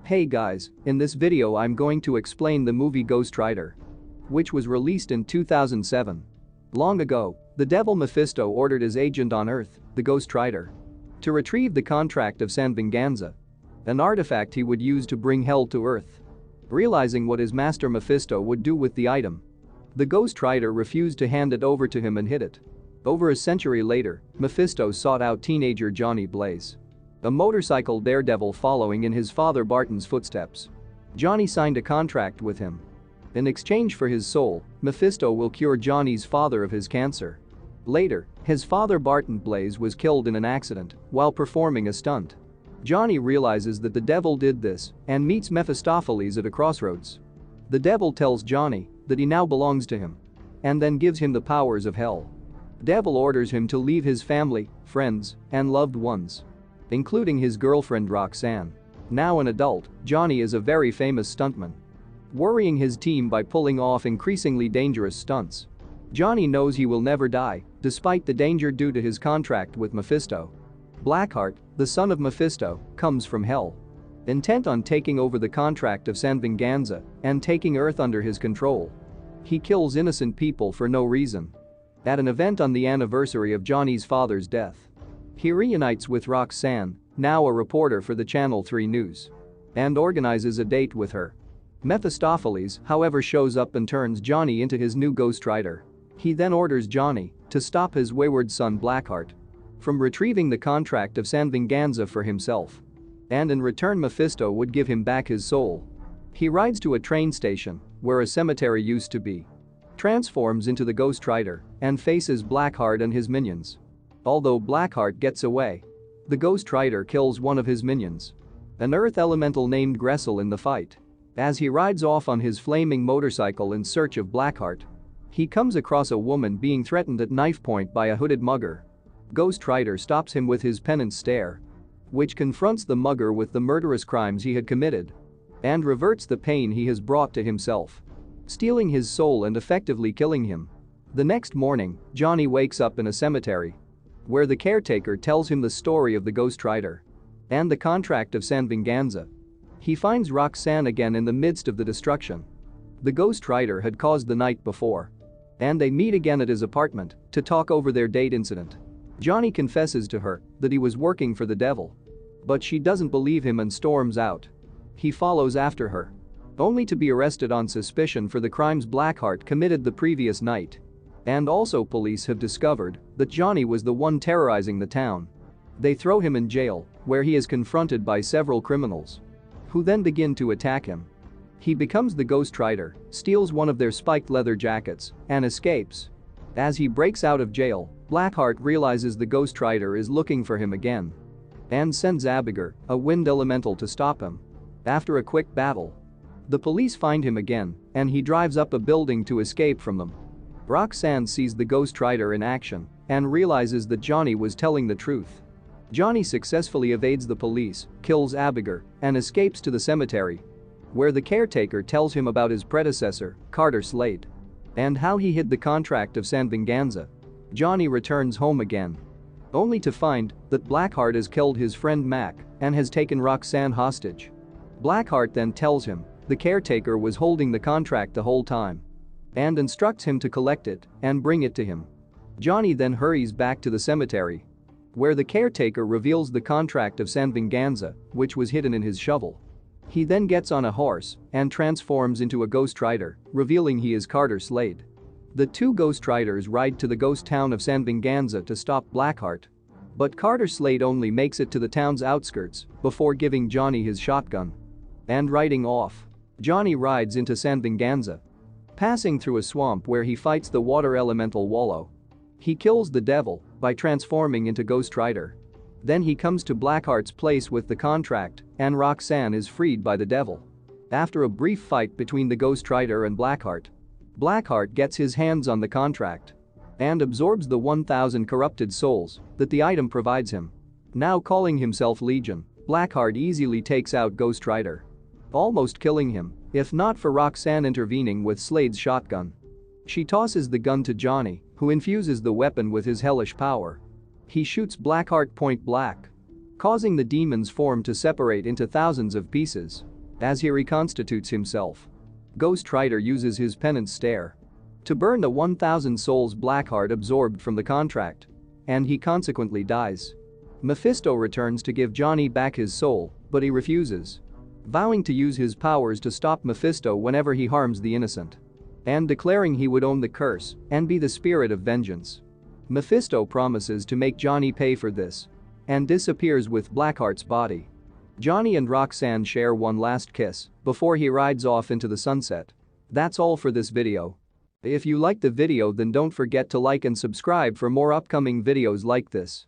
Hey guys, in this video I'm going to explain the movie Ghost Rider, which was released in 2007. Long ago, the devil Mephisto ordered his agent on Earth, the Ghost Rider, to retrieve the contract of San Venganza, an artifact he would use to bring hell to Earth. Realizing what his master Mephisto would do with the item, the Ghost Rider refused to hand it over to him and hid it. Over a century later, Mephisto sought out teenager Johnny Blaze, a motorcycle daredevil following in his father Barton's footsteps. Johnny signed a contract with him. In exchange for his soul, Mephisto will cure Johnny's father of his cancer. Later, his father Barton Blaze was killed in an accident while performing a stunt. Johnny realizes that the devil did this and meets Mephistopheles at a crossroads. The devil tells Johnny that he now belongs to him and then gives him the powers of hell. Devil orders him to leave his family, friends, and loved ones, including his girlfriend Roxanne. Now an adult, Johnny is a very famous stuntman, worrying his team by pulling off increasingly dangerous stunts. Johnny knows he will never die, despite the danger due to his contract with Mephisto. Blackheart, the son of Mephisto, comes from hell, intent on taking over the contract of San Venganza and taking Earth under his control. He kills innocent people for no reason. At an event on the anniversary of Johnny's father's death, he reunites with Roxanne, now a reporter for the Channel 3 News, and organizes a date with her. Mephistopheles, however, shows up and turns Johnny into his new Ghost Rider. He then orders Johnny to stop his wayward son Blackheart from retrieving the contract of San Venganza for himself, and in return Mephisto would give him back his soul. He rides to a train station where a cemetery used to be, transforms into the Ghost Rider, and faces Blackheart and his minions. Although Blackheart gets away, the Ghost Rider kills one of his minions, an earth elemental named Gressel, in the fight. As he rides off on his flaming motorcycle in search of Blackheart, he comes across a woman being threatened at knife point by a hooded mugger. Ghost Rider stops him with his penance stare, which confronts the mugger with the murderous crimes he had committed and reverts the pain he has brought to himself, stealing his soul and effectively killing him. The next morning, Johnny wakes up in a cemetery where the caretaker tells him the story of the Ghost Rider and the contract of San Venganza. He finds Roxanne again in the midst of the destruction the Ghost Rider had caused the night before, and they meet again at his apartment to talk over their date incident. Johnny confesses to her that he was working for the devil, but she doesn't believe him and storms out. He follows after her, only to be arrested on suspicion for the crimes Blackheart committed the previous night. And also, police have discovered that Johnny was the one terrorizing the town. They throw him in jail, where he is confronted by several criminals, who then begin to attack him. He becomes the Ghost Rider, steals one of their spiked leather jackets, and escapes. As he breaks out of jail, Blackheart realizes the Ghost Rider is looking for him again and sends Abigail, a wind elemental, to stop him. After a quick battle, the police find him again, and he drives up a building to escape from them. Roxanne sees the Ghost Rider in action and realizes that Johnny was telling the truth. Johnny successfully evades the police, kills Abigail, and escapes to the cemetery, where the caretaker tells him about his predecessor, Carter Slade, and how he hid the contract of San Venganza. Johnny returns home again, only to find that Blackheart has killed his friend Mac and has taken Roxanne hostage. Blackheart then tells him the caretaker was holding the contract the whole time and instructs him to collect it and bring it to him. Johnny then hurries back to the cemetery, where the caretaker reveals the contract of San Venganza, which was hidden in his shovel. He then gets on a horse and transforms into a Ghost Rider, revealing he is Carter Slade. The two Ghost Riders ride to the ghost town of San Venganza to stop Blackheart, but Carter Slade only makes it to the town's outskirts before giving Johnny his shotgun and riding off. Johnny rides into San Venganza, passing through a swamp where he fights the water elemental Wallow. He kills the devil by transforming into Ghost Rider. Then he comes to Blackheart's place with the contract, and Roxanne is freed by the devil. After a brief fight between the Ghost Rider and Blackheart, Blackheart gets his hands on the contract and absorbs the 1,000 corrupted souls that the item provides him. Now calling himself Legion, Blackheart easily takes out Ghost Rider, almost killing him, if not for Roxanne intervening with Slade's shotgun. She tosses the gun to Johnny, who infuses the weapon with his hellish power. He shoots Blackheart point blank, causing the demon's form to separate into thousands of pieces. as he reconstitutes himself. Ghost Rider uses his penance stare to burn the 1,000 souls Blackheart absorbed from the contract. And he consequently dies. Mephisto returns to give Johnny back his soul, but he refuses, vowing to use his powers to stop Mephisto whenever he harms the innocent, and declaring he would own the curse and be the spirit of vengeance. Mephisto promises to make Johnny pay for this and disappears with Blackheart's body. Johnny and Roxanne share one last kiss before he rides off into the sunset. That's all for this video. If you liked the video, then don't forget to like and subscribe for more upcoming videos like this.